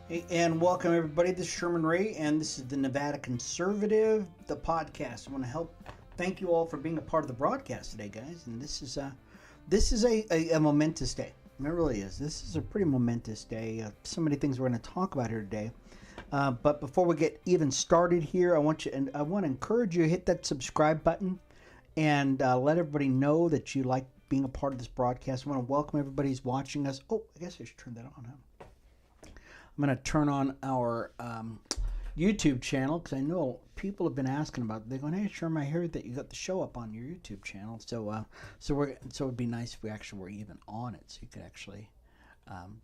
Hey, and welcome everybody. This is Sherman Ray, and this is the Nevada Conservative, the podcast. I want to thank you all for being a part of the broadcast today, guys. And this is a momentous day. It really is. This is a pretty momentous day. So many things we're going to talk about here today. But before we get even started here, I want to encourage you to hit that subscribe button and let everybody know that you like being a part of this broadcast. I want to welcome everybody who's watching us. Oh, I guess I should turn that on, huh? I'm going to turn on our YouTube channel because I know people have been asking about it. They're going, "Hey, Sherman, I heard that you got the show up on your YouTube channel." So it'd be nice if we actually were even on it, so you could actually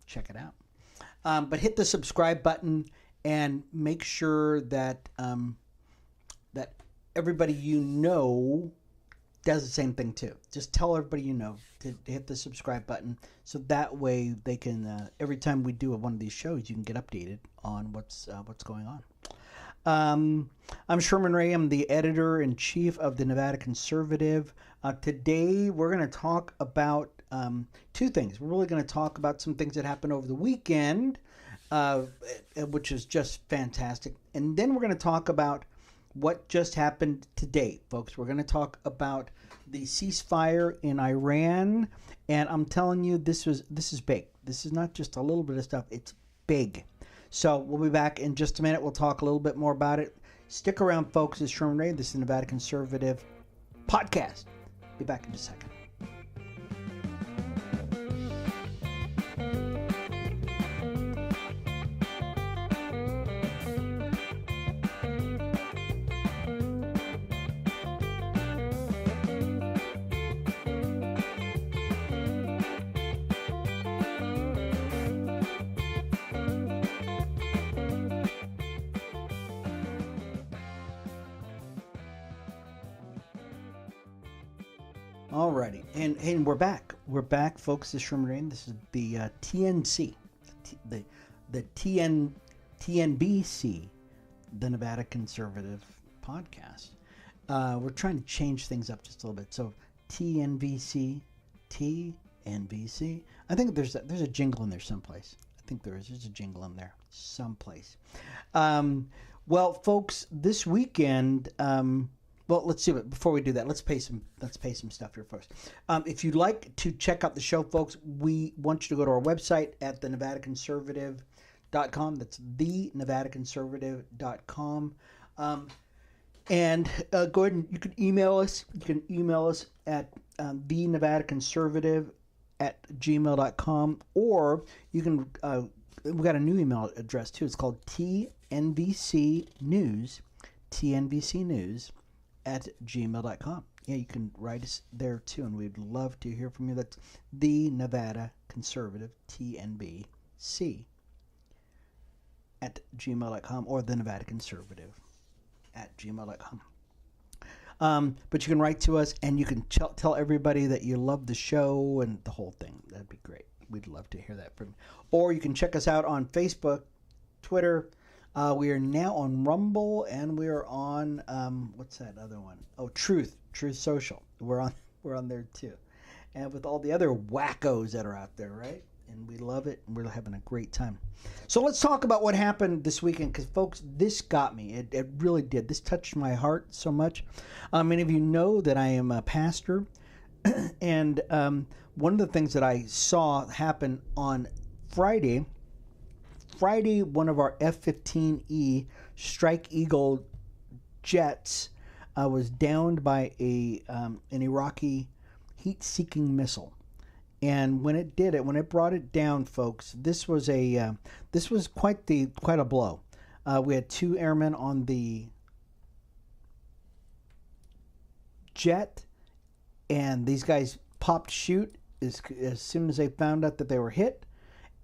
check it out. But hit the subscribe button and make sure that that everybody you know does the same thing too. Just tell everybody you know to hit the subscribe button, so that way they can every time we do one of these shows, you can get updated on what's going on. I'm Sherman Ray. I'm the editor-in-chief of the Nevada Conservative. Today we're going to talk about two things. We're really going to talk about some things that happened over the weekend, which is just fantastic, and then we're going to talk about what just happened today, folks. We're going to talk about the ceasefire in Iran, and I'm telling you, this is big. This is not just a little bit of stuff. It's big. So we'll be back in just a minute. We'll talk a little bit more about it. Stick around, folks. It's Sherman Ray. This is the Nevada Conservative Podcast. Be back in just a second. Alrighty, and we're back. We're back, folks. This is Sherman Ray. This is the TNC, the TNBC, the Nevada Conservative Podcast. We're trying to change things up just a little bit. So TNVC. I think there's a jingle in there someplace. I think there's a jingle in there someplace. Well, folks, this weekend. Well, let's do it. Before we do that, let's pay some stuff here first. If you'd like to check out the show, folks, we want you to go to our website at thenevadaconservative.com. That's thenevadaconservative.com. And go ahead and you can email us. You can email us at thenevadaconservative@gmail.com, or you can. We got a new email address too. It's called TNVCnews @gmail.com. Yeah, you can write us there too, and we'd love to hear from you. That's the Nevada Conservative, TNBC @gmail.com, or the Nevada Conservative @gmail.com. But you can write to us, and you can tell everybody that you love the show and the whole thing. That'd be great. We'd love to hear that from you. Or you can check us out on Facebook, Twitter. We are now on Rumble, and we are on what's that other one? Oh, Truth Social. We're on there too, and with all the other wackos that are out there, right? And we love it, and we're having a great time. So let's talk about what happened this weekend, because folks, this got me. It really did. This touched my heart so much. Many of you know that I am a pastor, and one of the things that I saw happen on Friday, one of our F-15E Strike Eagle jets was downed by an Iraqi heat-seeking missile. And when it brought it down, folks, this was quite a blow. We had 2 airmen on the jet, and these guys popped chute as soon as they found out that they were hit,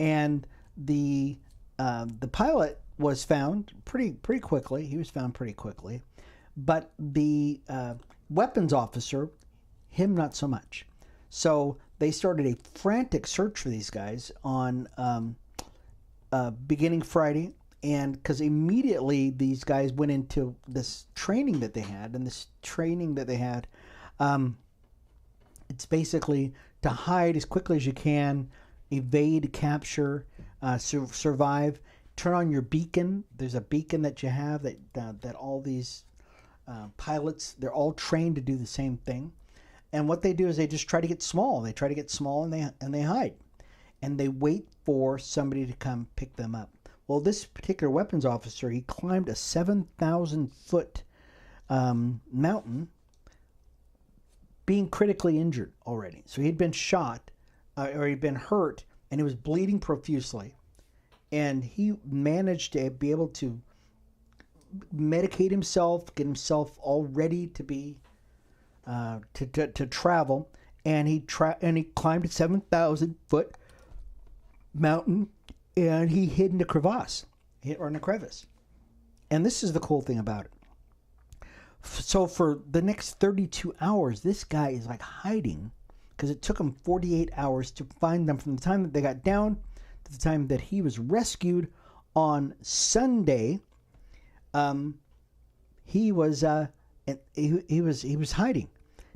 and the pilot was found pretty quickly. He was found pretty quickly, but the weapons officer, him not so much. So they started a frantic search for these guys on beginning Friday, and because immediately these guys went into this training that they had, it's basically to hide as quickly as you can, evade capture, survive, turn on your beacon. There's a beacon that you have that all these pilots, they're all trained to do the same thing. And what they do is they just try to get small. They try to get small and they hide. And they wait for somebody to come pick them up. Well, this particular weapons officer, he climbed a 7,000-foot mountain, being critically injured already. So he'd been shot, or he'd been hurt, and he was bleeding profusely. And he managed to be able to medicate himself, get himself all ready to be to travel. And he climbed a 7,000-foot mountain, and he hid in a crevasse, or in a crevice. And this is the cool thing about it. So for the next 32 hours, this guy is like hiding, because it took him 48 hours to find them from the time that they got down to the time that he was rescued on Sunday. He was hiding.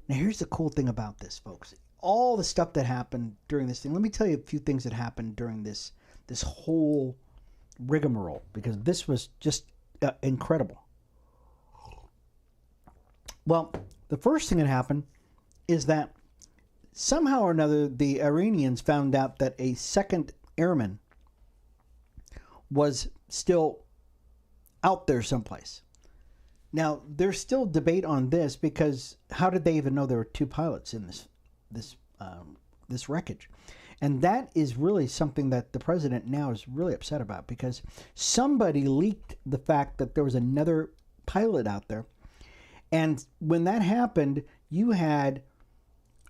Now here's the cool thing about this, folks. All the stuff that happened during this thing. Let me tell you a few things that happened during this whole rigmarole, because this was just incredible. Well, the first thing that happened is that somehow or another the Iranians found out that a second airman was still out there someplace. Now, there's still debate on this, because how did they even know there were two pilots in this wreckage? And that is really something that the president now is really upset about, because somebody leaked the fact that there was another pilot out there. And when that happened, you had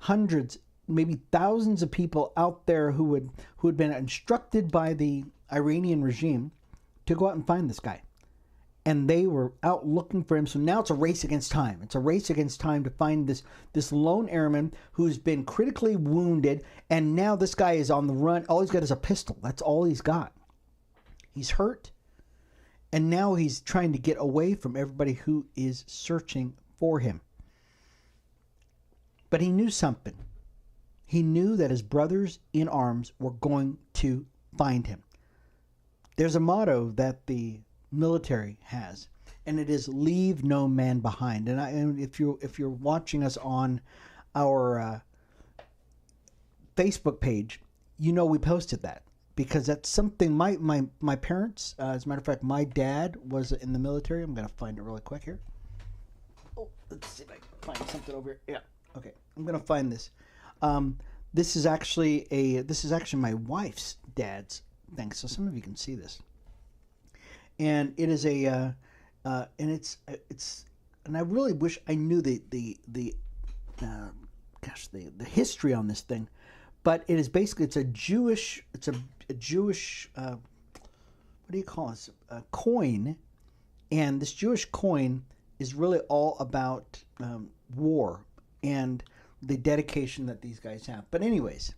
hundreds, maybe thousands of people out there who had been instructed by the Iranian regime to go out and find this guy. And they were out looking for him. So now it's a race against time. It's a race against time to find this lone airman who's been critically wounded. And now this guy is on the run. All he's got is a pistol. That's all he's got. He's hurt. And now he's trying to get away from everybody who is searching for him. But he knew something. He knew that his brothers in arms were going to find him. There's a motto that the military has, and it is "Leave no man behind." And if you're watching us on our Facebook page, you know we posted that, because that's something my parents, as a matter of fact, my dad was in the military. I'm gonna find it really quick here. Oh, let's see if I can find something over here. Yeah, okay, I'm gonna find this. This is actually my wife's dad's thing, so some of you can see this. And it is and I really wish I knew the history on this thing, but it is basically it's a Jewish what do you call it? A coin, and this Jewish coin is really all about war and the dedication that these guys have. But anyways,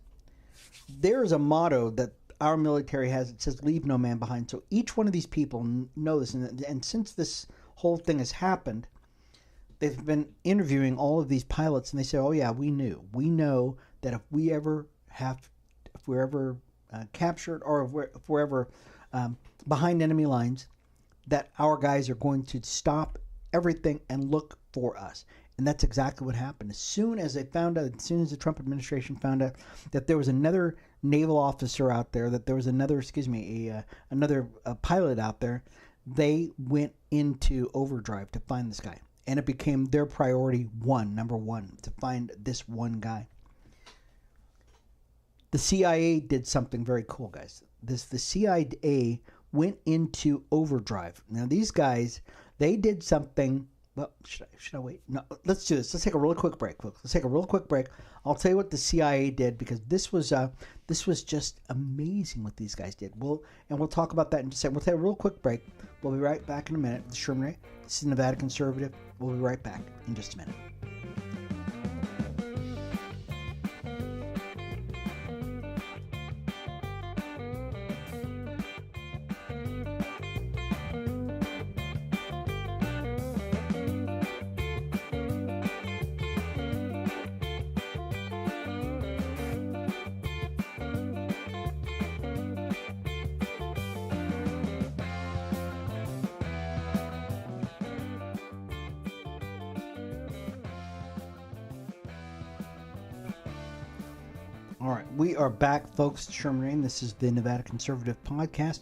there is a motto that our military has. It says, "Leave no man behind." So each one of these people know this, and since this whole thing has happened, they've been interviewing all of these pilots, and they say, "Oh yeah, we know that if we're ever captured, or if we're ever behind enemy lines, that our guys are going to stop everything and look for us." And that's exactly what happened. As soon as they found out, as soon as the Trump administration found out that there was another naval officer out there, that there was another pilot out there, they went into overdrive to find this guy. And it became their priority number one, to find this one guy. The CIA did something very cool, guys. The CIA went into overdrive. Now, these guys, they did something. Well, should I wait? No, let's do this. Let's take a really quick break, folks. Let's take a real quick break. I'll tell you what the CIA did, because this was just amazing what these guys did. We'll talk about that in just a second. We'll take a real quick break. We'll be right back in a minute. This is Sherman Ray. This is Nevada Conservative. We'll be right back in just a minute. All right, we are back, folks. Sherman Ray, this is the Nevada Conservative Podcast.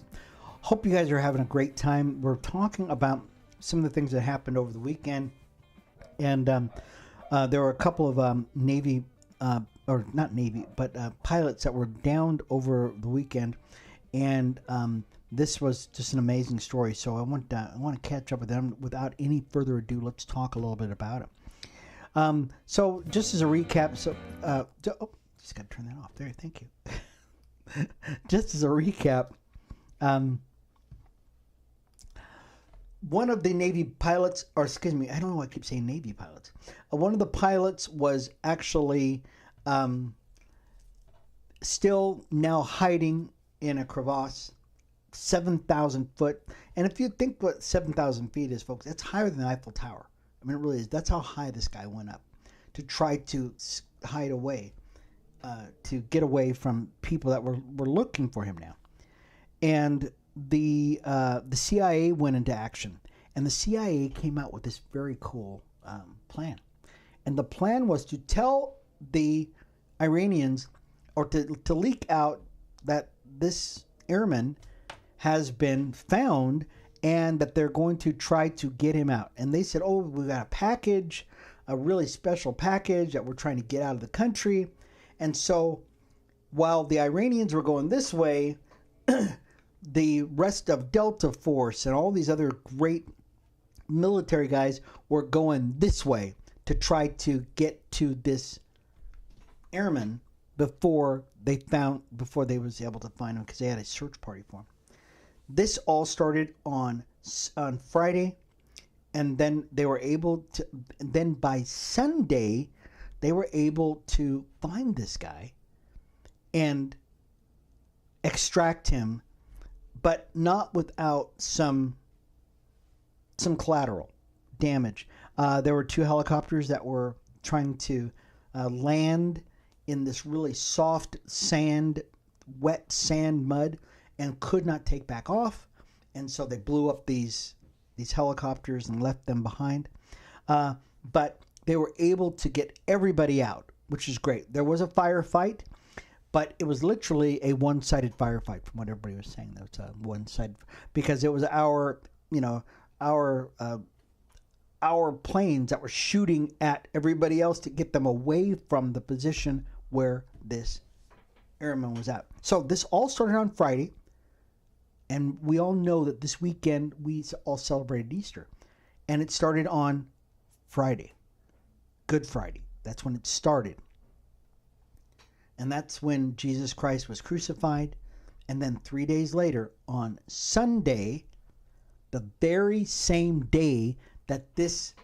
Hope you guys are having a great time. We're talking about some of the things that happened over the weekend, and there were a couple of Navy, or not Navy, but pilots that were downed over the weekend, and this was just an amazing story. So I want to catch up with them. Without any further ado, let's talk a little bit about it. So just as a recap, just got to turn that off there. Thank you. Just as a recap, one of the Navy pilots, or excuse me, I don't know why I keep saying Navy pilots. One of the pilots was actually still now hiding in a crevasse, 7,000 foot. And if you think what 7,000 feet is, folks, that's higher than the Eiffel Tower. I mean, it really is. That's how high this guy went up to try to hide away. To get away from people that were looking for him now. And the CIA went into action. And the CIA came out with this very cool plan. And the plan was to tell the Iranians, or to leak out that this airman has been found and that they're going to try to get him out. And they said, oh, we got a package, a really special package that we're trying to get out of the country. And so while the Iranians were going this way, the rest of Delta Force and all these other great military guys were going this way to try to get to this airman before they was able to find him, because they had a search party for him. This all started on Friday, and then they were able to. And then by Sunday, they were able to find this guy and extract him, but not without some collateral damage. There were 2 helicopters that were trying to land in this really soft sand, wet sand mud, and could not take back off. And so they blew up these helicopters and left them behind. But they were able to get everybody out, which is great. There was a firefight, but it was literally a one-sided firefight from what everybody was saying. That was a one-sided, because it was our planes that were shooting at everybody else to get them away from the position where this airman was at. So this all started on Friday, and we all know that this weekend we all celebrated Easter, and it started on Friday. Good Friday. That's when it started. And that's when Jesus Christ was crucified. And then 3 days later, on Sunday, the very same day that this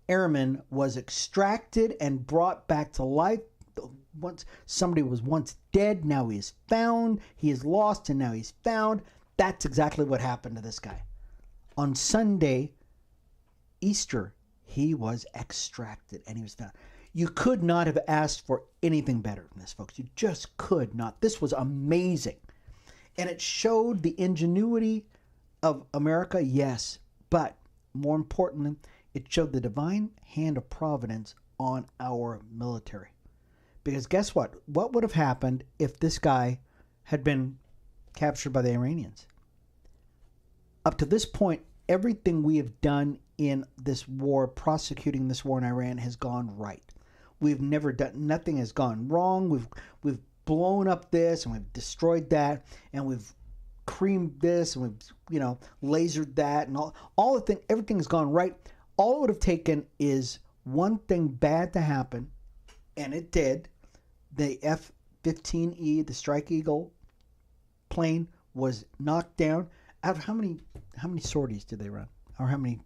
airman was extracted and brought back to life. Once somebody was once dead, now he is found. He is lost, and now he's found. That's exactly what happened to this guy. On Sunday, Easter, he was extracted and he was found. You could not have asked for anything better than this, folks. You just could not. This was amazing. And it showed the ingenuity of America, yes. But more importantly, it showed the divine hand of providence on our military. Because guess what? What would have happened if this guy had been captured by the Iranians? Up to this point, everything we have done in this war, prosecuting this war in Iran, has gone right. We've never done, nothing has gone wrong. We've blown up this and we've destroyed that, and we've creamed this and we've, lasered that, and all the thing, everything has gone right. All it would have taken is one thing bad to happen, and it did. The F-15E, the Strike Eagle plane, was knocked down. Out of how many sorties did they run? Or how many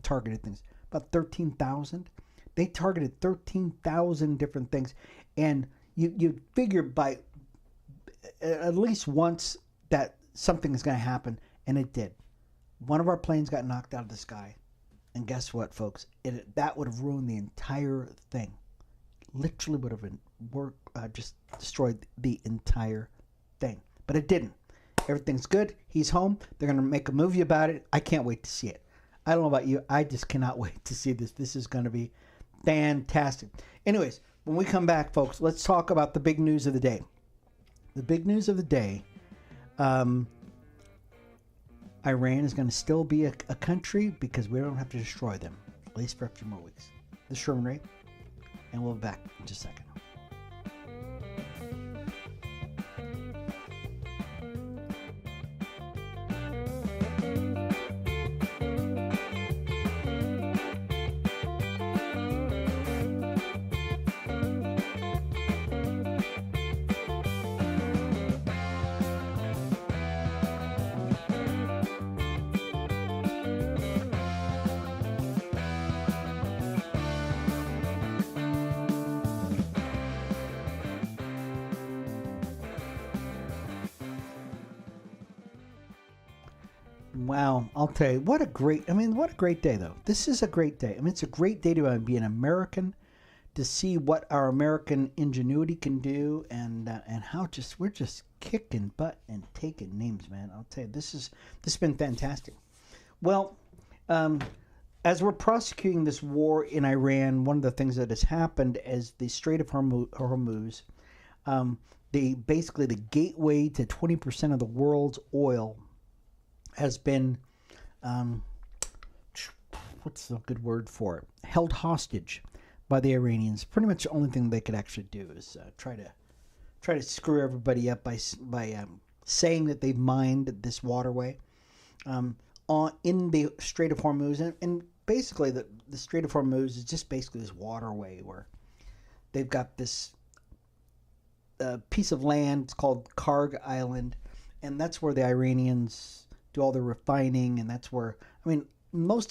targeted things? About 13,000. They targeted 13,000 different things, and you figure by at least once that something is going to happen, and it did. One of our planes got knocked out of the sky, and guess what, folks? That would have ruined the entire thing. Literally would have just destroyed the entire thing, but it didn't. Everything's good. He's home. They're going to make a movie about it. I can't wait to see it. I don't know about you. I just cannot wait to see this. This is going to be fantastic. Anyways, When we come back, folks, let's talk about the big news of the day. The big news of the day, Iran is going to still be a country because we don't have to destroy them, at least for a few more weeks. This is Sherman Ray, and we'll be back in just a second. Wow, I'll tell you, what a great day, though. This is a great day. I mean, it's a great day to be an American, to see what our American ingenuity can do, and how we're just kicking butt and taking names, man. I'll tell you, this has been fantastic. Well, as we're prosecuting this war in Iran, one of the things that has happened is the Strait of Hormuz, basically the gateway to 20% of the world's oil, has been, what's the good word for it? Held hostage by the Iranians. Pretty much the only thing they could actually do is try to screw everybody up by saying that they've mined this waterway in the Strait of Hormuz, and basically the Strait of Hormuz is just basically this waterway where they've got this piece of land. It's called Karg Island, and that's where the Iranians do all their refining, and that's where, I mean,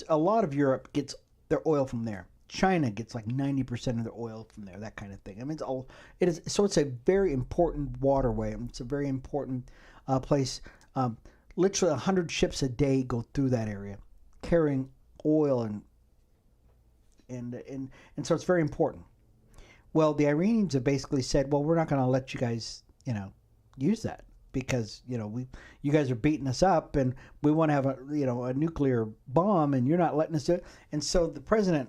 a lot of Europe gets their oil from there. China gets like 90% of their oil from there, that kind of thing. I mean, it's a very important waterway. It's a very important place. Literally 100 ships a day go through that area, carrying oil, and so it's very important. Well, the Iranians have basically said, well, we're not going to let you guys, use that, because you guys are beating us up, and we want to have a nuclear bomb, and you're not letting us do it. And so the President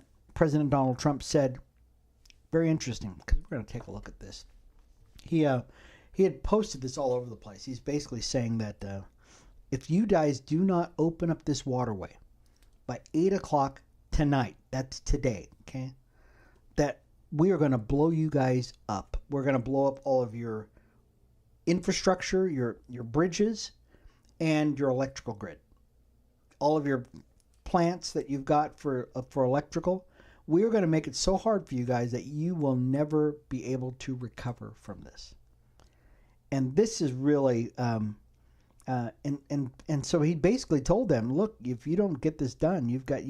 Donald Trump said, very interesting, because we're going to take a look at this. He had posted this all over the place. He's basically saying that if you guys do not open up this waterway by 8 o'clock tonight, that's today, okay, that we are going to blow you guys up. We're going to blow up all of your infrastructure, your bridges, and your electrical grid. All of your plants that you've got for electrical, we are going to make it so hard for you guys that you will never be able to recover from this. And this is really, and so he basically told them, look, if you don't get this done, you've got.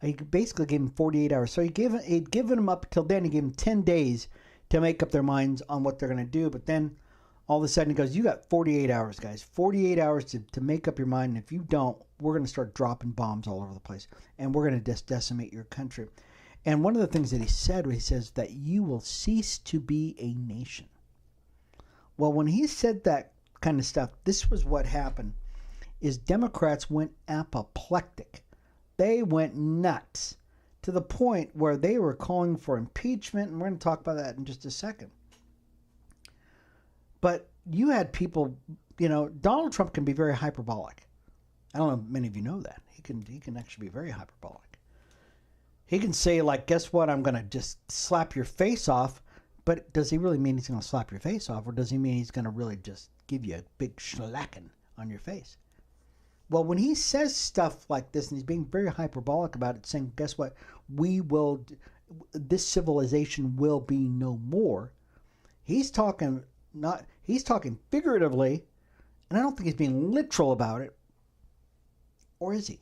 He basically gave them 48 hours. So he'd given them up till then. He gave them 10 days to make up their minds on what they're going to do. But then all of a sudden he goes, you got 48 hours, guys. 48 hours to make up your mind. And if you don't, we're going to start dropping bombs all over the place. And we're going to decimate your country. And one of the things that he says that you will cease to be a nation. Well, when he said that kind of stuff, this was what happened, is Democrats went apoplectic. They went nuts to the point where they were calling for impeachment, and we're going to talk about that in just a second. But you had people, Donald Trump can be very hyperbolic. I don't know if many of you know that. He can actually be very hyperbolic. He can say, like, guess what, I'm going to just slap your face off. But does he really mean he's going to slap your face off, or does he mean he's going to really just give you a big schlacking on your face? Well, when he says stuff like this, and he's being very hyperbolic about it, saying, guess what, this civilization will be no more, he's talking figuratively, and I don't think he's being literal about it. Or is he?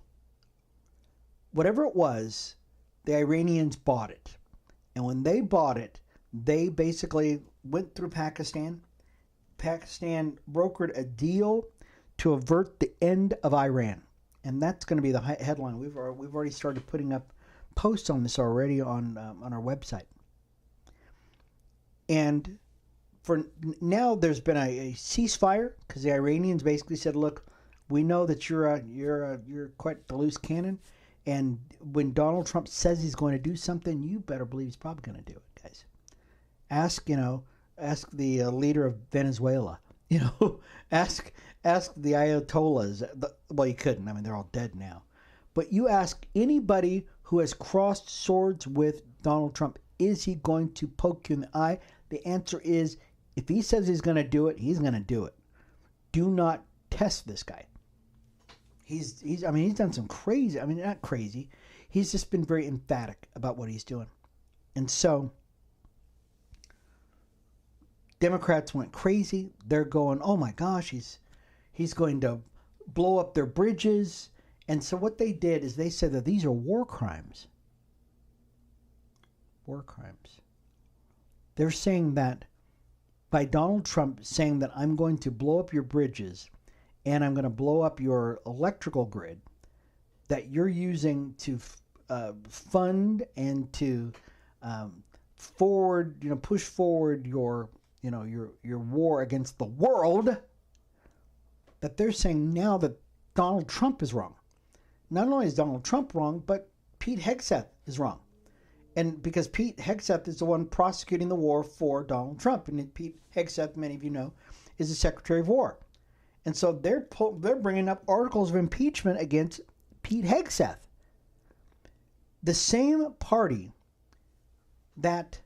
Whatever it was, the Iranians bought it. And when they bought it, they basically went through Pakistan. Pakistan brokered a deal to avert the end of Iran. And that's going to be the headline. We've already started putting up posts on this already on our website. And for now, there's been a ceasefire, because the Iranians basically said, look, we know that you're quite the loose cannon, and when Donald Trump says he's going to do something, you better believe he's probably going to do it, guys. Ask ask the leader of Venezuela. Ask the Ayatollahs. Well, you couldn't. I mean, they're all dead now. But you ask anybody who has crossed swords with Donald Trump, is he going to poke you in the eye? The answer is, if he says he's going to do it, he's going to do it. Do not test this guy. He's done some crazy, not crazy. He's just been very emphatic about what he's doing. And so Democrats went crazy. They're going, oh my gosh, he's going to blow up their bridges. And so what they did is they said that these are war crimes. War crimes. They're saying that by Donald Trump saying that I'm going to blow up your bridges and I'm going to blow up your electrical grid that you're using to fund and to push forward your war against the world, that they're saying now that Donald Trump is wrong. Not only is Donald Trump wrong, but Pete Hegseth is wrong. And because Pete Hegseth is the one prosecuting the war for Donald Trump. And Pete Hegseth, many of you know, is the Secretary of War. And so they're bringing up articles of impeachment against Pete Hegseth. The same party that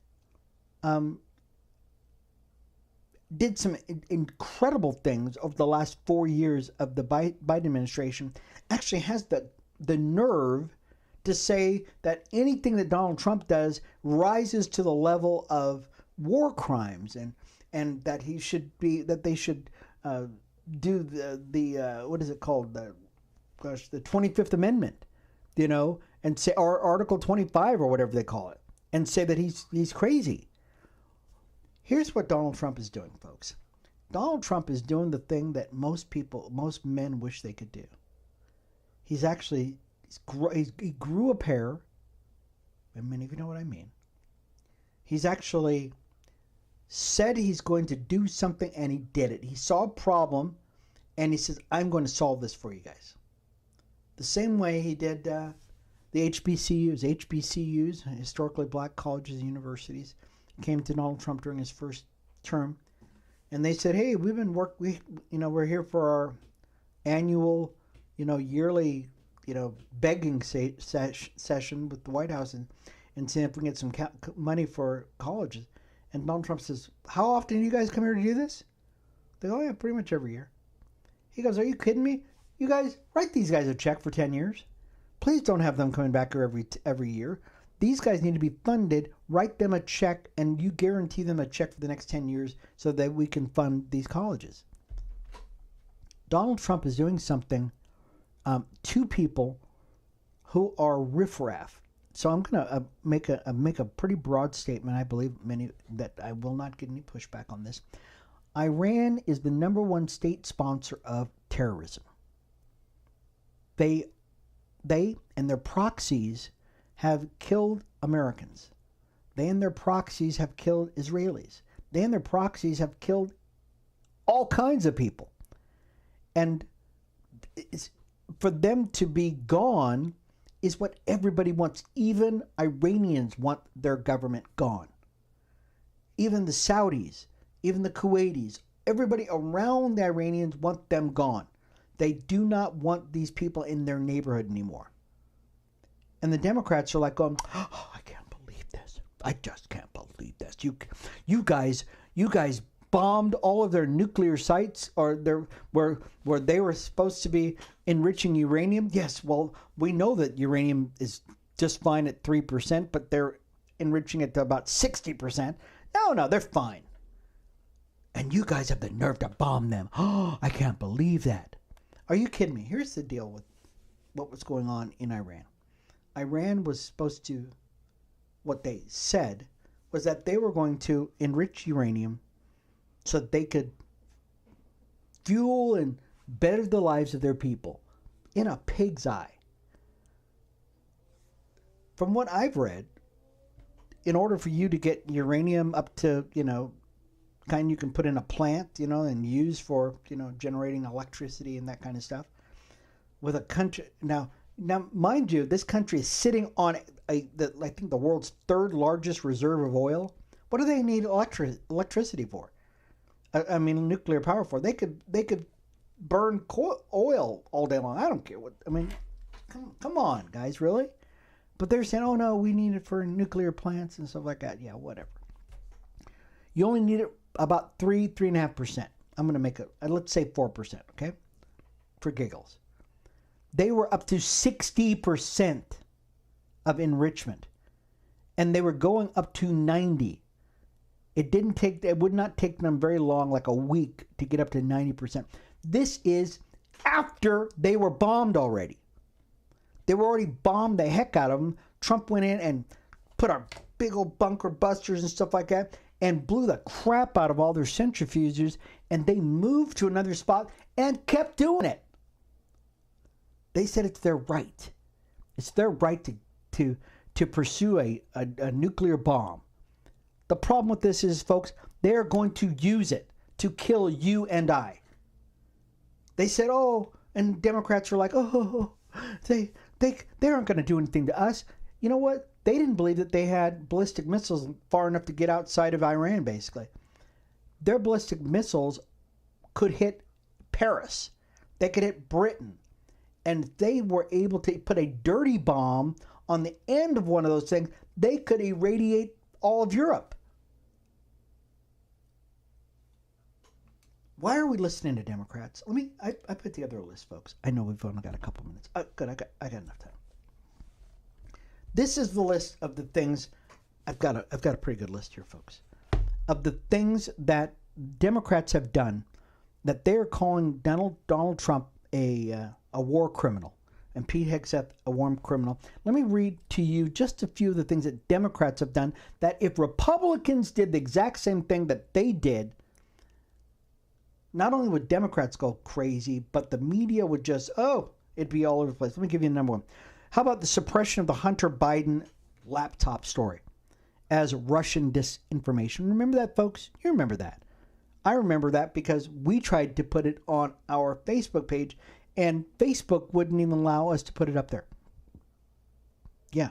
did some incredible things over the last 4 years of the Biden administration actually has the nerve to say that anything that Donald Trump does rises to the level of war crimes, and that they should do the what is it called, the 25th Amendment, and say, or Article 25 or whatever they call it, and say that he's crazy. Here's what Donald Trump is doing, folks. Donald Trump is doing the thing that most men wish they could do. He grew a pair, and many of you know what I mean. He's actually said he's going to do something, and he did it. He saw a problem, and he says, I'm going to solve this for you guys. The same way he did the HBCUs, historically black colleges and universities, came to Donald Trump during his first term, and they said, hey, we're here for our annual, yearly, begging session with the White House and seeing if we can get some money for colleges. And Donald Trump says, how often do you guys come here to do this? They go, oh yeah, pretty much every year. He goes, are you kidding me? You guys, write these guys a check for 10 years. Please don't have them coming back here every year. These guys need to be funded. Write them a check, and you guarantee them a check for the next 10 years so that we can fund these colleges. Donald Trump is doing something to people who are riffraff. So I'm going to make a pretty broad statement. I believe that I will not get any pushback on this. Iran is the #1 state sponsor of terrorism. They and their proxies have killed Americans. They and their proxies have killed Israelis. They and their proxies have killed all kinds of people. And for them to be gone is what everybody wants. Even Iranians want their government gone. Even the Saudis, even the Kuwaitis, everybody around the Iranians want them gone. They do not want these people in their neighborhood anymore. And the Democrats are like going, oh, I can't believe this. I just can't believe this. You guys bombed all of their nuclear sites, or where they were supposed to be enriching uranium. Yes, well, we know that uranium is just fine at 3%, but they're enriching it to about 60%. No, they're fine. And you guys have the nerve to bomb them. Oh, I can't believe that. Are you kidding me? Here's the deal with what was going on in Iran. Iran was supposed to, what they said was that they were going to enrich uranium so that they could fuel and better the lives of their people in a pig's eye. From what I've read, in order for you to get uranium up to, kind you can put in a plant, and use for, generating electricity and that kind of stuff, with a country. Now, mind you, this country is sitting on I think the world's 3rd largest reserve of oil, What do they need electricity for? I mean, nuclear power for? They could burn oil all day long. I don't care what. I mean, come on, guys, really? But they're saying, oh no, we need it for nuclear plants and stuff like that. Yeah, whatever. You only need it about 3.5%. I'm going to make it, let's say 4%, okay? For giggles. They were up to 60% of enrichment. And they were going up to 90. It would not take them very long, like a week, to get up to 90%. This is after they were bombed already. They were already bombed the heck out of them. Trump went in and put our big old bunker busters and stuff like that and blew the crap out of all their centrifuges, and they moved to another spot and kept doing it. They said it's their right. It's their right to pursue a nuclear bomb. The problem with this is, folks, they're going to use it to kill you and I. They said, oh, and Democrats are like, oh, they aren't going to do anything to us. You know what? They didn't believe that they had ballistic missiles far enough to get outside of Iran, basically. Their ballistic missiles could hit Paris. They could hit Britain. And they were able to put a dirty bomb on the end of one of those things. They could irradiate all of Europe. Why are we listening to Democrats? I put together a list, folks. I know we've only got a couple minutes. Good, I got enough time. This is the list of the things. I've got a pretty good list here, folks, of the things that Democrats have done that they're calling Donald Trump a war criminal and Pete Hegseth a war criminal. Let me read to you just a few of the things that Democrats have done that if Republicans did the exact same thing that they did, not only would Democrats go crazy, but the media would just, it'd be all over the place. Let me give you number one. How about the suppression of the Hunter Biden laptop story as Russian disinformation? Remember that, folks? You remember that. I remember that because we tried to put it on our Facebook page, and Facebook wouldn't even allow us to put it up there. Yeah.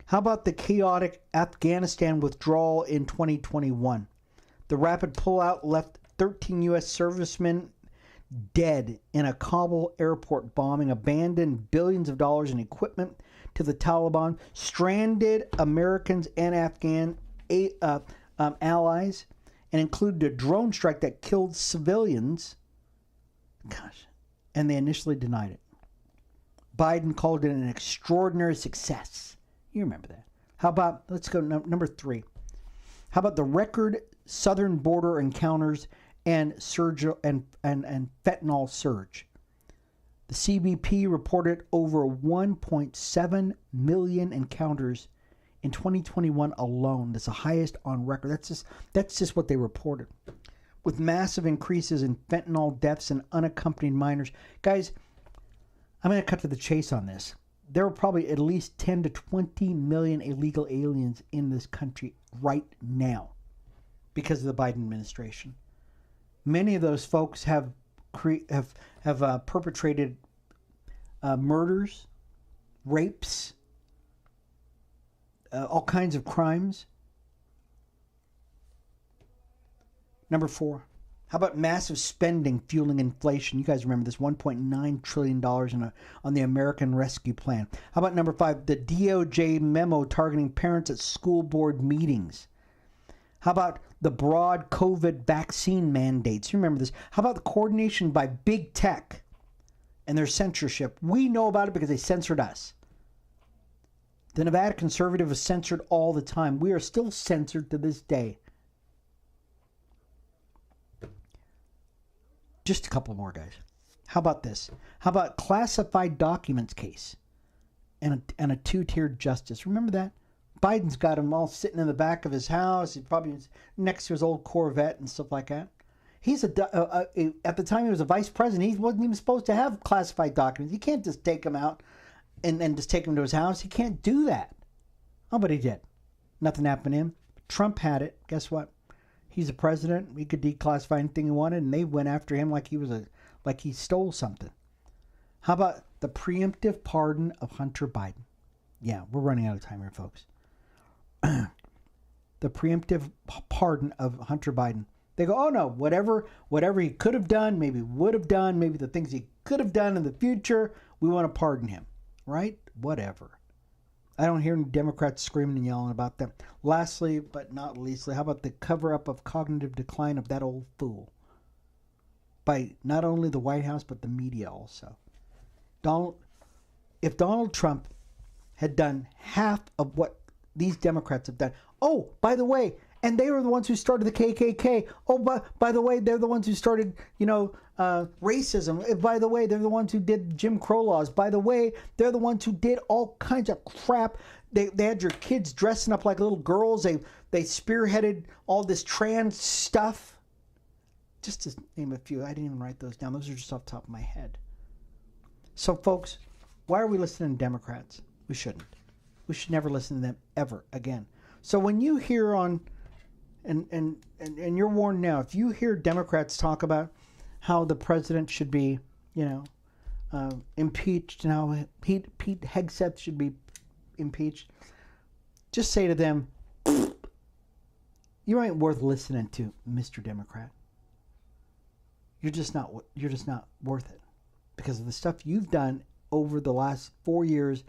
How about the chaotic Afghanistan withdrawal in 2021? The rapid pullout left 13 U.S. servicemen dead in a Kabul airport bombing, abandoned billions of dollars in equipment to the Taliban, stranded Americans and Afghan allies, and included a drone strike that killed civilians. Gosh, and they initially denied it. Biden called it an extraordinary success. You remember that. How about, let's go number 3. How about the record southern border encounters and fentanyl surge? The CBP reported over 1.7 million encounters in 2021 alone. That's the highest on record. That's just what they reported. With massive increases in fentanyl deaths and unaccompanied minors. Guys, I'm going to cut to the chase on this. There are probably at least 10 to 20 million illegal aliens in this country right now because of the Biden administration. Many of those folks have perpetrated murders, rapes, all kinds of crimes. Number 4. How about massive spending fueling inflation? You guys remember this, $1.9 trillion on the American Rescue Plan. How about number 5, the DOJ memo targeting parents at school board meetings? How about the broad COVID vaccine mandates? You remember this. How about the coordination by big tech and their censorship? We know about it because they censored us. The Nevada conservative is censored all the time. We are still censored to this day. Just a couple more, guys. How about this? How about classified documents case and a two-tiered justice? Remember that? Biden's got them all sitting in the back of his house. He probably was next to his old Corvette and stuff like that. He's at the time he was a vice president, he wasn't even supposed to have classified documents. You can't just take them out and just take them to his house. He can't do that. Oh, but he did. Nothing happened to him. Trump had it. Guess what? He's a president. He could declassify anything he wanted, and they went after him like he stole something. How about the preemptive pardon of Hunter Biden? Yeah, we're running out of time here, folks. the preemptive pardon of Hunter Biden. They go, oh no, whatever he could have done, maybe would have done, maybe the things he could have done in the future, we want to pardon him, right? Whatever. I don't hear any Democrats screaming and yelling about them. Lastly, but not leastly, how about the cover-up of cognitive decline of that old fool? By not only the White House, but the media also. If Donald Trump had done half of what these Democrats have done. Oh, by the way, and they were the ones who started the KKK. Oh, by the way, they're the ones who started, racism. By the way, they're the ones who did Jim Crow laws. By the way, they're the ones who did all kinds of crap. They had your kids dressing up like little girls. They spearheaded all this trans stuff. Just to name a few. I didn't even write those down. Those are just off the top of my head. So, folks, why are we listening to Democrats? We shouldn't. We should never listen to them ever again. So when you hear on, and you're warned now, if you hear Democrats talk about how the president should be, impeached, and how Pete Hegseth should be impeached, just say to them, you ain't worth listening to, Mr. Democrat. You're just not worth it because of the stuff you've done over the last 4 years,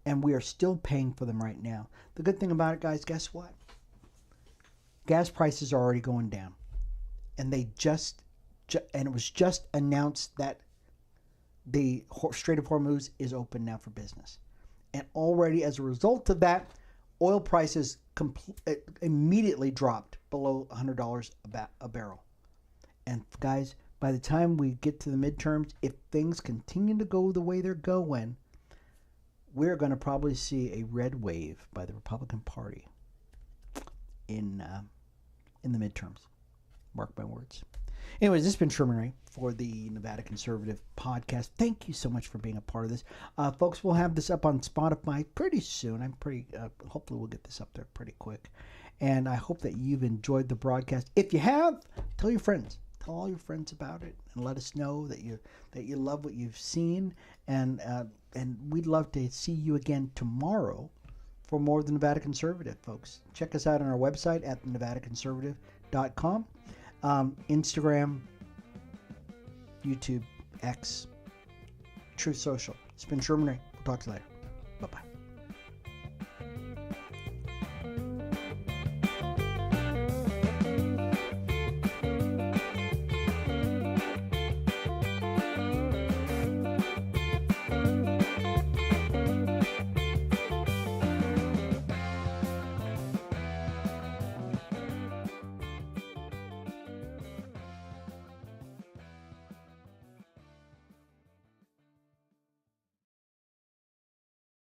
and we are still paying for them right now. The good thing about it, guys, guess what? Gas prices are already going down, and and it was just announced that the Strait of Hormuz is open now for business, and already as a result of that, oil prices immediately dropped below $100 a barrel. And guys, by the time we get to the midterms, if things continue to go the way they're going, we're going to probably see a red wave by the Republican Party in the midterms. Mark my words. Anyways, this has been Sherman Ray for the Nevada Conservative Podcast. Thank you so much for being a part of this. Folks, we'll have this up on Spotify pretty soon. Hopefully we'll get this up there pretty quick. And I hope that you've enjoyed the broadcast. If you have, tell your friends. Tell all your friends about it, and let us know that you love what you've seen, and we'd love to see you again tomorrow for more of the Nevada Conservative, folks. Check us out on our website at nevadaconservative.com, Instagram, YouTube, X, Truth Social. It's been Sherman Ray. We'll talk to you later. Bye-bye.